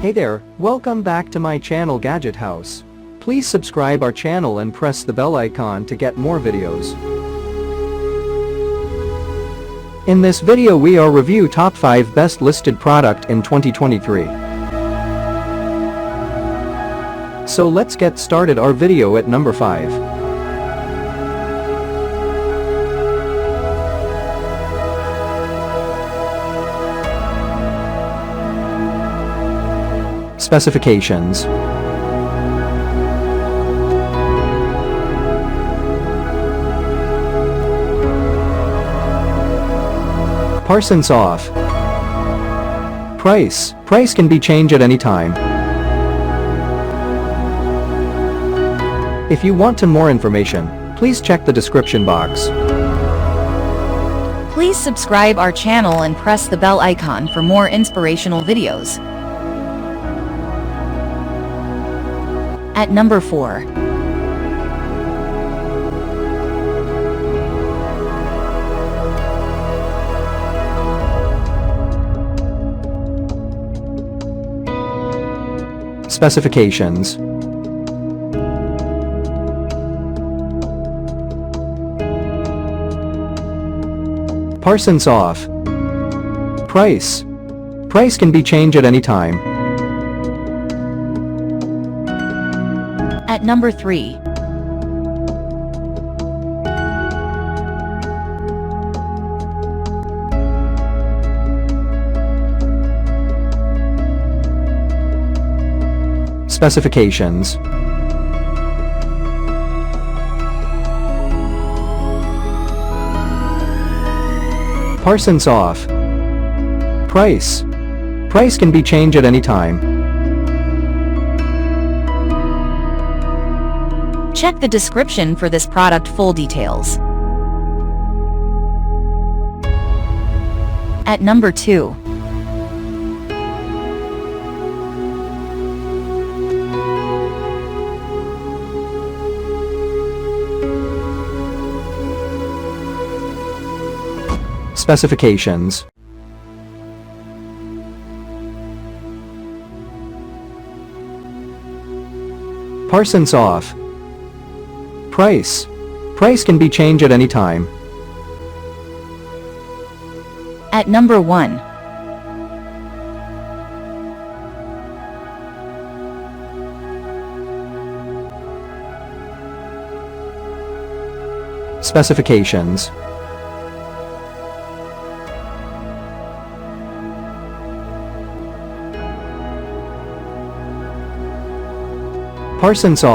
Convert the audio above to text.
Hey there, welcome back to my channel Gadget House. Please subscribe our channel and press the bell icon to get more videos. In this video we are review top 5 best listed product in 2023. So let's get started our video at number 5. Specifications. Parsons off. Price can be changed at any time. If you want to more information, please check the description box. Please subscribe our channel and press the bell icon for more inspirational videos. At number 4. Specifications. Parsons off. Price can be changed at any time. At number 3. Specifications. Parsons off. Price can be changed at any time. Check the description for this product full details. At number 2. Specifications. Parsons off. Price can be changed at any time. At number 1. Specifications. Parsons off.